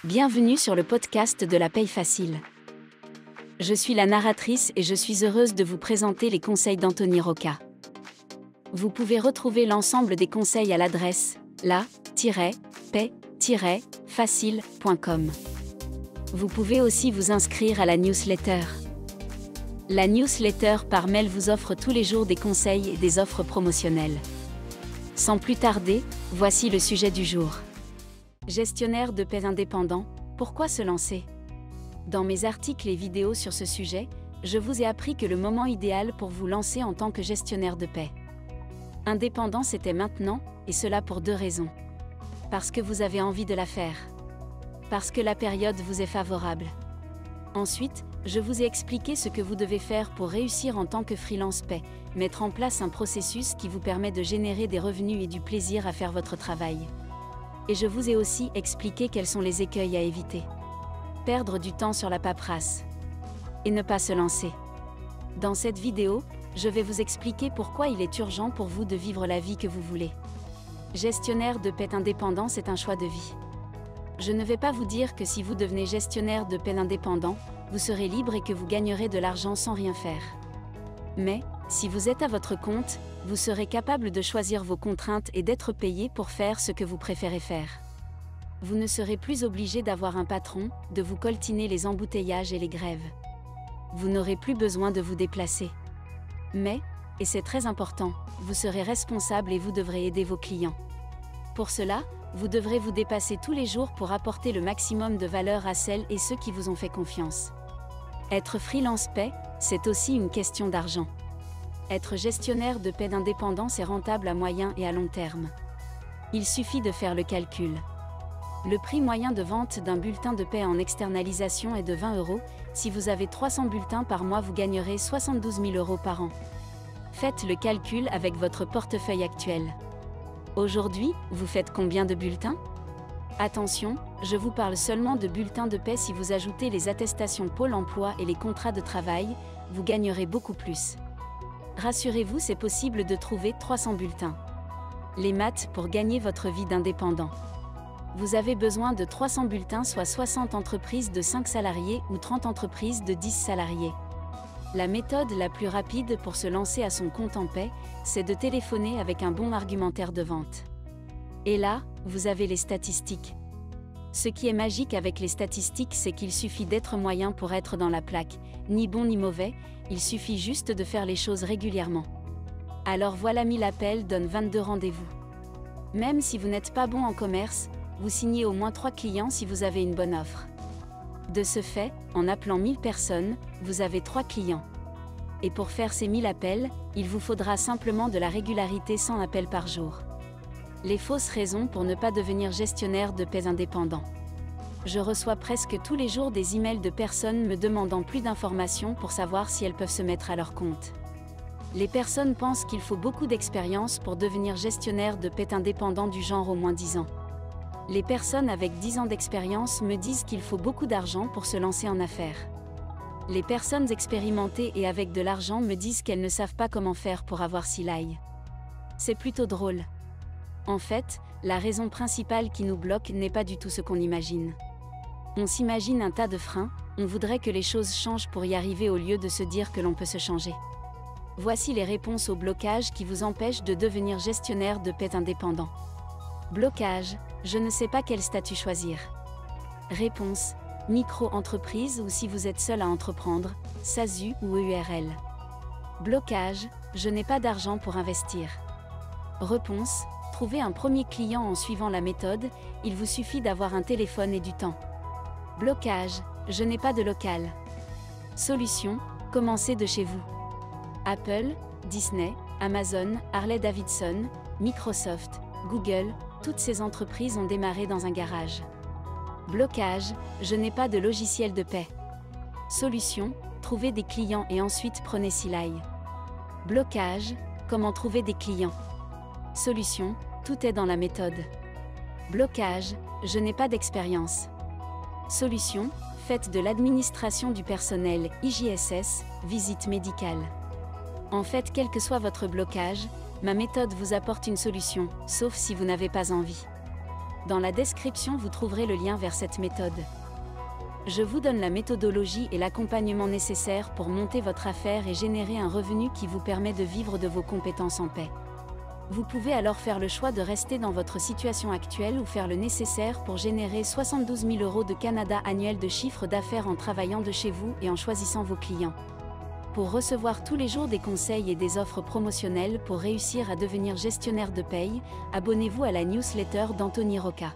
Bienvenue sur le podcast de la paye facile. Je suis la narratrice et je suis heureuse de vous présenter les conseils d'Anthony Rocca. Vous pouvez retrouver l'ensemble des conseils à l'adresse la-paye-facile.com. Vous pouvez aussi vous inscrire à la newsletter. La newsletter par mail vous offre tous les jours des conseils et des offres promotionnelles. Sans plus tarder, voici le sujet du jour. Gestionnaire de paie indépendant, pourquoi se lancer ? Dans mes articles et vidéos sur ce sujet, je vous ai appris que le moment idéal pour vous lancer en tant que gestionnaire de paie indépendant c'était maintenant, et cela pour 2 raisons. Parce que vous avez envie de la faire. Parce que la période vous est favorable. Ensuite, je vous ai expliqué ce que vous devez faire pour réussir en tant que freelance paie, mettre en place un processus qui vous permet de générer des revenus et du plaisir à faire votre travail. Et je vous ai aussi expliqué quels sont les écueils à éviter. Perdre du temps sur la paperasse. Et ne pas se lancer. Dans cette vidéo, je vais vous expliquer pourquoi il est urgent pour vous de vivre la vie que vous voulez. Gestionnaire de paie indépendant, c'est un choix de vie. Je ne vais pas vous dire que si vous devenez gestionnaire de paie indépendant, vous serez libre et que vous gagnerez de l'argent sans rien faire. Mais, si vous êtes à votre compte, vous serez capable de choisir vos contraintes et d'être payé pour faire ce que vous préférez faire. Vous ne serez plus obligé d'avoir un patron, de vous coltiner les embouteillages et les grèves. Vous n'aurez plus besoin de vous déplacer. Mais, et c'est très important, vous serez responsable et vous devrez aider vos clients. Pour cela, vous devrez vous dépasser tous les jours pour apporter le maximum de valeur à celles et ceux qui vous ont fait confiance. Être freelance paie, c'est aussi une question d'argent. Être gestionnaire de paie indépendant, c'est rentable à moyen et à long terme. Il suffit de faire le calcul. Le prix moyen de vente d'un bulletin de paie en externalisation est de 20 €. Si vous avez 300 bulletins par mois, vous gagnerez 72 000 € par an. Faites le calcul avec votre portefeuille actuel. Aujourd'hui, vous faites combien de bulletins ? Attention, je vous parle seulement de bulletins de paie. Si vous ajoutez les attestations Pôle emploi et les contrats de travail, vous gagnerez beaucoup plus. Rassurez-vous, c'est possible de trouver 300 bulletins. Les maths pour gagner votre vie d'indépendant. Vous avez besoin de 300 bulletins, soit 60 entreprises de 5 salariés ou 30 entreprises de 10 salariés. La méthode la plus rapide pour se lancer à son compte en paie, c'est de téléphoner avec un bon argumentaire de vente. Et là, vous avez les statistiques. Ce qui est magique avec les statistiques, c'est qu'il suffit d'être moyen pour être dans la plaque, ni bon ni mauvais, il suffit juste de faire les choses régulièrement. Alors voilà, 1000 appels donnent 22 rendez-vous. Même si vous n'êtes pas bon en commerce, vous signez au moins 3 clients si vous avez une bonne offre. De ce fait, en appelant 1000 personnes, vous avez 3 clients. Et pour faire ces 1000 appels, il vous faudra simplement de la régularité, 100 appels par jour. Les fausses raisons pour ne pas devenir gestionnaire de paie indépendant. Je reçois presque tous les jours des emails de personnes me demandant plus d'informations pour savoir si elles peuvent se mettre à leur compte. Les personnes pensent qu'il faut beaucoup d'expérience pour devenir gestionnaire de paie indépendant, du genre au moins 10 ans. Les personnes avec 10 ans d'expérience me disent qu'il faut beaucoup d'argent pour se lancer en affaires. Les personnes expérimentées et avec de l'argent me disent qu'elles ne savent pas comment faire pour avoir si l'ail. C'est plutôt drôle. En fait, la raison principale qui nous bloque n'est pas du tout ce qu'on imagine. On s'imagine un tas de freins, on voudrait que les choses changent pour y arriver au lieu de se dire que l'on peut se changer. Voici les réponses aux blocages qui vous empêchent de devenir gestionnaire de paie indépendant. Blocage, je ne sais pas quel statut choisir. Réponse, micro-entreprise ou si vous êtes seul à entreprendre, SASU ou EURL. Blocage, je n'ai pas d'argent pour investir. Réponse, trouvez un premier client en suivant la méthode, il vous suffit d'avoir un téléphone et du temps. Blocage, je n'ai pas de local. Solution, commencez de chez vous. Apple, Disney, Amazon, Harley-Davidson, Microsoft, Google, toutes ces entreprises ont démarré dans un garage. Blocage, je n'ai pas de logiciel de paie. Solution, trouvez des clients et ensuite prenez Silai. Blocage, comment trouver des clients? Solution, tout est dans la méthode. Blocage, je n'ai pas d'expérience. Solution, faites de l'administration du personnel, IJSS, visite médicale. En fait, quel que soit votre blocage, ma méthode vous apporte une solution, sauf si vous n'avez pas envie. Dans la description vous trouverez le lien vers cette méthode. Je vous donne la méthodologie et l'accompagnement nécessaires pour monter votre affaire et générer un revenu qui vous permet de vivre de vos compétences en paix. Vous pouvez alors faire le choix de rester dans votre situation actuelle ou faire le nécessaire pour générer 72 000 € de Canada annuel de chiffre d'affaires en travaillant de chez vous et en choisissant vos clients. Pour recevoir tous les jours des conseils et des offres promotionnelles pour réussir à devenir gestionnaire de paye, abonnez-vous à la newsletter d'Anthony Rocca.